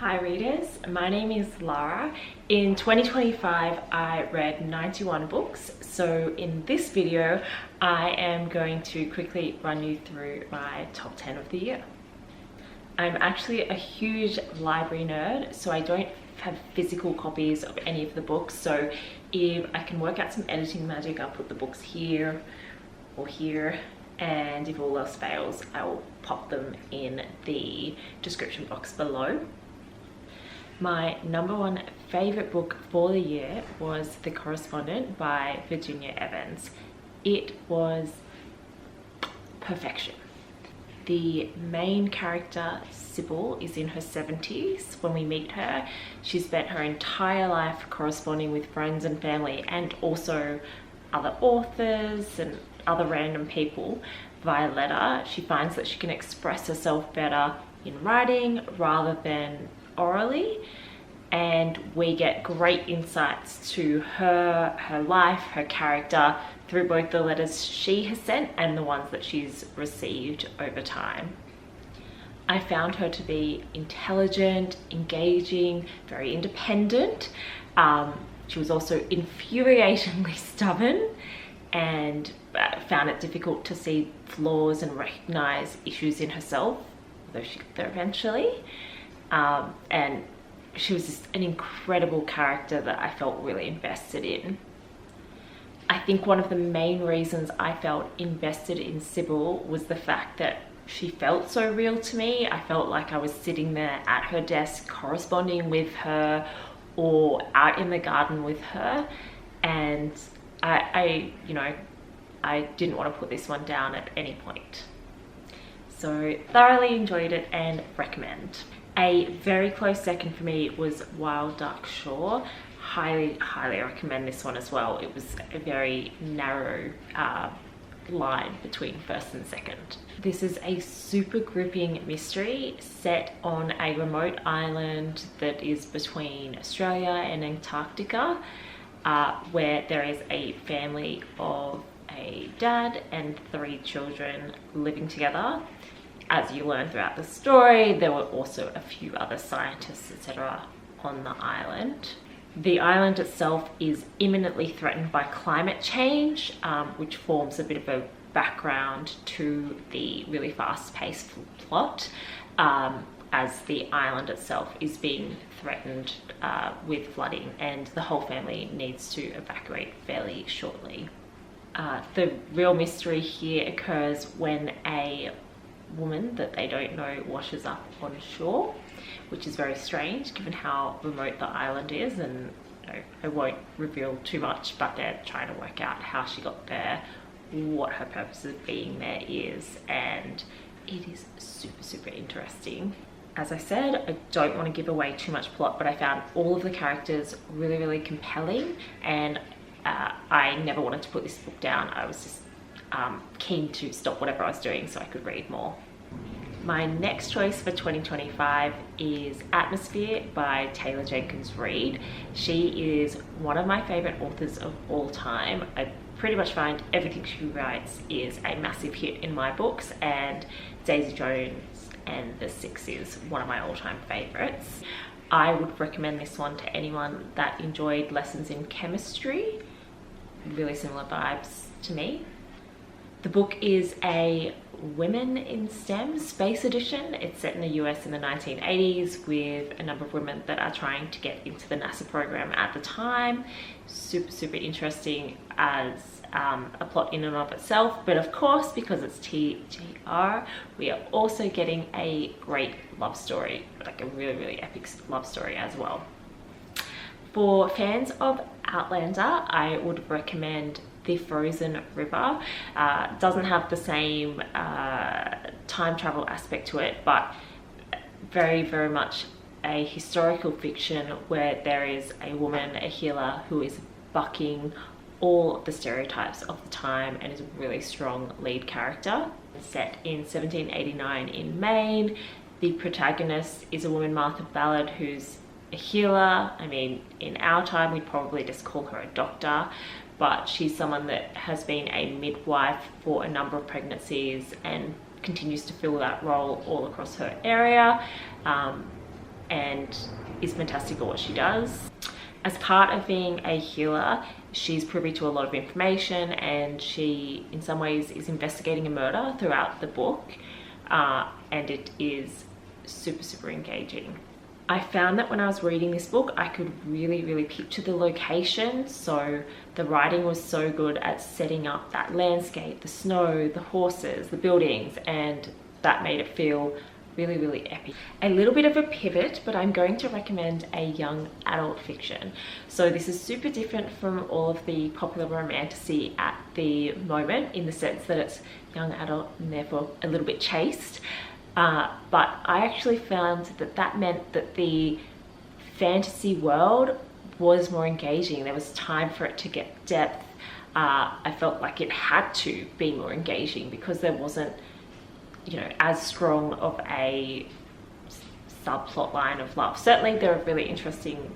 Hi readers, my name is Lara. In 2025 I read 91 books, so in this video I am going to quickly run you through my top 10 of the year. I'm actually a huge library nerd, so I don't have physical copies of any of the books, so if I can work out some editing magic, I'll put the books here or here, and if all else fails I will pop them in the description box below. My number one favorite book for the year was The Correspondent by Virginia Evans. It was perfection. The main character, Sybil, is in her 70s when we meet her. She spent her entire life corresponding with friends and family and also other authors and other random people via letter. She finds that she can express herself better in writing rather than orally, and we get great insights to her life, her character, through both the letters she has sent and the ones that she's received over time. I found her to be intelligent, engaging, very independent. She was also infuriatingly stubborn and found it difficult to see flaws and recognize issues in herself, although she got there eventually. And she was just an incredible character that I felt really invested in. I think one of the main reasons I felt invested in Sybil was the fact that she felt so real to me. I felt like I was sitting there at her desk corresponding with her or out in the garden with her, and I didn't want to put this one down at any point. So thoroughly enjoyed it and recommend. A very close second for me was Wild Dark Shore. Highly recommend this one as well. It was a very narrow line between first and second. This is a super gripping mystery set on a remote island that is between Australia and Antarctica, where there is a family of a dad and 3 children living together. As you learn throughout the story, there were also a few other scientists, etc. on the island. The island itself is imminently threatened by climate change, which forms a bit of a background to the really fast-paced plot, as the island itself is being threatened with flooding and the whole family needs to evacuate fairly shortly. The real mystery here occurs when a woman that they don't know washes up on shore, which is very strange given how remote the island is, and I won't reveal too much, but they're trying to work out how she got there, what her purpose of being there is, and it is super interesting. As I said, I don't want to give away too much plot, but I found all of the characters really compelling, and I never wanted to put this book down. I was just keen to stop whatever I was doing so I could read more. My next choice for 2025 is Atmosphere by Taylor Jenkins Reid. She is one of my favorite authors of all time. I pretty much find everything she writes is a massive hit in my books, and Daisy Jones and the Six is one of my all-time favorites. I would recommend this one to anyone that enjoyed lessons in chemistry. Really similar vibes to me. The book is a Women in STEM space edition. It's set in the US in the 1980s with a number of women that are trying to get into the NASA program at the time. Super interesting as a plot in and of itself, but of course, because it's TGR, we are also getting a great love story, like a really epic love story as well. For fans of Outlander, I would recommend The Frozen River. Doesn't have the same time travel aspect to it, but very much a historical fiction where there is a woman, a healer, who is bucking all of the stereotypes of the time and is a really strong lead character. Set in 1789 in Maine. The protagonist is a woman, Martha Ballard, who's a healer. I mean, in our time we'd probably just call her a doctor, but she's someone that has been a midwife for a number of pregnancies and continues to fill that role all across her area. and is fantastic at what she does. As part of being a healer, she's privy to a lot of information, and she in some ways is investigating a murder throughout the book, and it is super engaging. I found that when I was reading this book, I could really picture the location. So the writing was so good at setting up that landscape, the snow, the horses, the buildings, and that made it feel really epic. A little bit of a pivot, but I'm going to recommend a young adult fiction. So this is super different from all of the popular romantasy at the moment, in the sense that it's young adult and therefore a little bit chaste. But I actually found that that meant that the fantasy world was more engaging. There was time for it to get depth. I felt like it had to be more engaging because there wasn't, you know, as strong of a subplot line of love. Certainly there are really interesting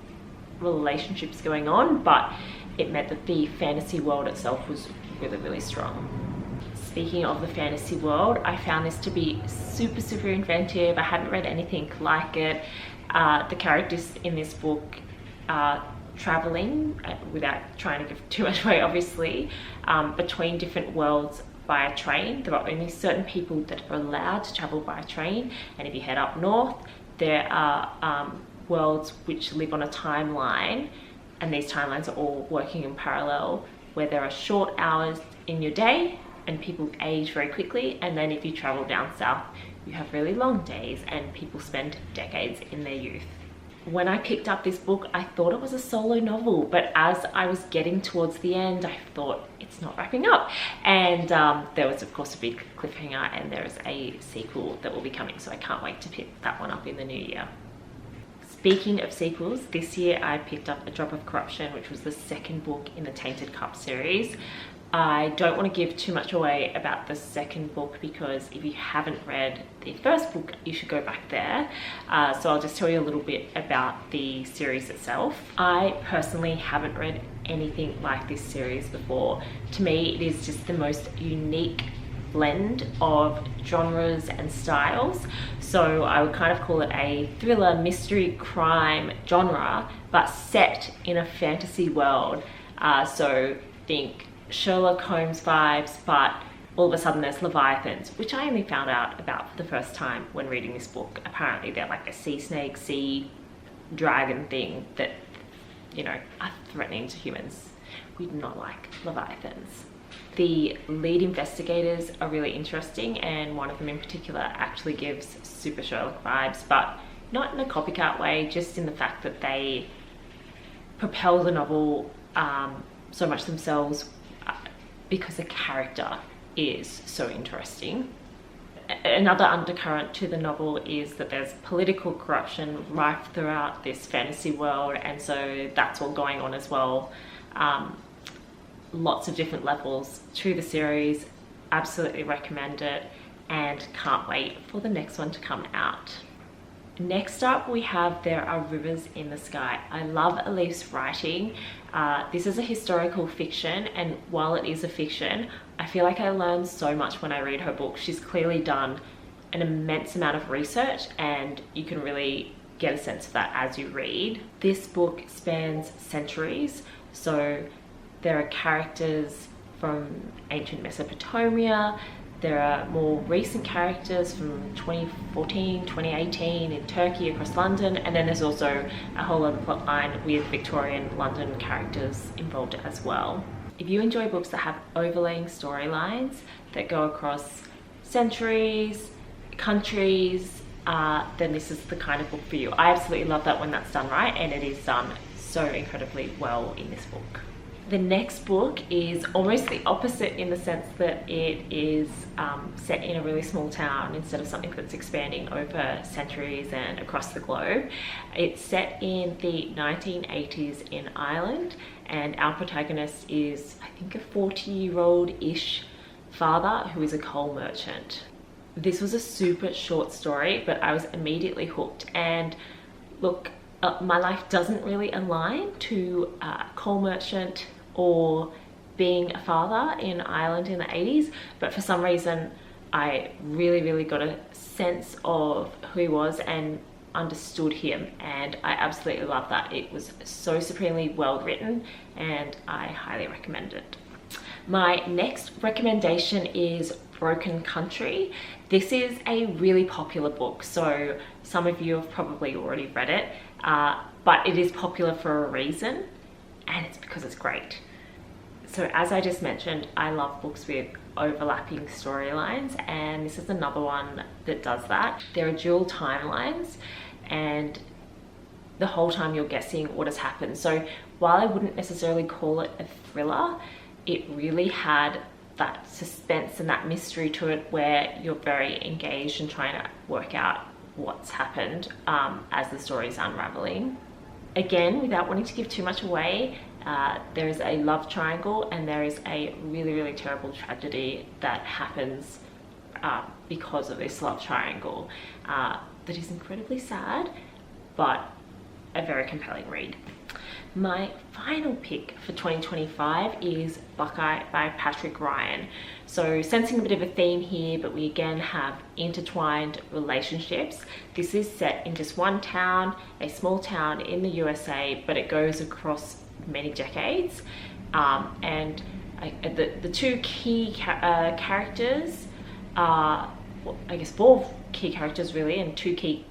relationships going on, but it meant that the fantasy world itself was really strong. Speaking of the fantasy world, I found this to be super inventive. I hadn't read anything like it. The characters in this book are traveling, without trying to give too much away obviously, between different worlds by a train. There are only certain people that are allowed to travel by a train, and if you head up north, there are worlds which live on a timeline, and these timelines are all working in parallel, where there are short hours in your day and people age very quickly, and then if you travel down south, you have really long days and people spend decades in their youth. When I picked up this book, I thought it was a solo novel, but as I was getting towards the end, I thought it's not wrapping up. And there was of course a big cliffhanger, and there is a sequel that will be coming, so I can't wait to pick that one up in the new year. Speaking of sequels, this year I picked up A Drop of Corruption, which was the second book in the Tainted Cup series. I don't want to give too much away about the second book, because if you haven't read the first book, you should go back there. So I'll just tell you a little bit about the series itself. I personally haven't read anything like this series before. To me, it is just the most unique blend of genres and styles. So I would kind of call it a thriller, mystery, crime genre, but set in a fantasy world. So think Sherlock Holmes vibes, but all of a sudden there's leviathans, which I only found out about for the first time when reading this book. Apparently they're like a sea snake, sea dragon thing that, you know, are threatening to humans. We do not like leviathans. The lead investigators are really interesting, and one of them in particular actually gives super Sherlock vibes, but not in a copycat way, just in the fact that they propel the novel so much themselves, because the character is so interesting. Another undercurrent to the novel is that there's political corruption rife throughout this fantasy world, and so that's all going on as well. Lots of different levels to the series. Absolutely recommend it, and can't wait for the next one to come out. Next up we have There Are Rivers in the Sky. I love Elif's writing. This is a historical fiction, and while it is a fiction, I feel like I learn so much when I read her book. She's clearly done an immense amount of research, and you can really get a sense of that as you read. This book spans centuries, so there are characters from ancient Mesopotamia. There are more recent characters from 2014, 2018 in Turkey, across London, and then there's also a whole other plot line with Victorian London characters involved as well. If you enjoy books that have overlaying storylines that go across centuries, countries, then this is the kind of book for you. I absolutely love that when that's done right, and it is done so incredibly well in this book. The next book is almost the opposite, in the sense that it is set in a really small town instead of something that's expanding over centuries and across the globe. It's set in the 1980s in Ireland, and our protagonist is, I think, a 40-year-old-ish father who is a coal merchant. This was a super short story, but I was immediately hooked. And look, my life doesn't really align to coal merchant or being a father in Ireland in the 80s, but for some reason I really got a sense of who he was, and understood him, and I absolutely love that. It was so supremely well written and I highly recommend it. My next recommendation is Broken Country. This is a really popular book, so some of you have probably already read it, but it is popular for a reason, and it's because it's great. So as I just mentioned, I love books with overlapping storylines, and this is another one that does that. There are dual timelines, and the whole time you're guessing what has happened. So while I wouldn't necessarily call it a thriller, it really had that suspense and that mystery to it where you're very engaged in trying to work out what's happened as the story's unraveling. Again, without wanting to give too much away, there is a love triangle and there is a really, really terrible tragedy that happens because of this love triangle that is incredibly sad, but a very compelling read. My final pick for 2025 is Buckeye by Patrick Ryan. So sensing a bit of a theme here, but we again have intertwined relationships. This is set in just one town, a small town in the USA, but it goes across many decades. And the two key characters are, well, I guess 4 key characters really, and 2 key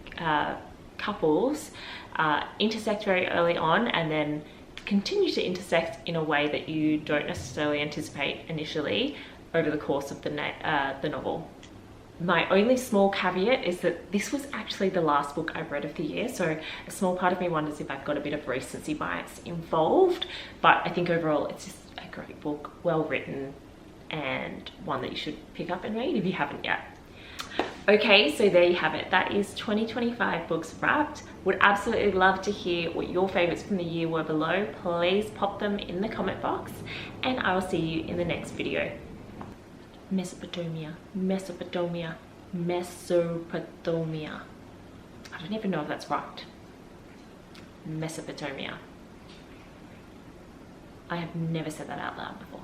couples intersect very early on and then continue to intersect in a way that you don't necessarily anticipate initially over the course of the novel. My only small caveat is that this was actually the last book I read of the year, so a small part of me wonders if I've got a bit of recency bias involved, but I think overall it's just a great book, well written, and one that you should pick up and read if you haven't yet. Okay, so there you have it. That is 2025 books wrapped. Would absolutely love to hear what your favorites from the year were below. Please pop them in the comment box, and I will see you in the next video. Mesopotamia, Mesopotamia, Mesopotamia. I don't even know if that's right. Mesopotamia. I have never said that out loud before.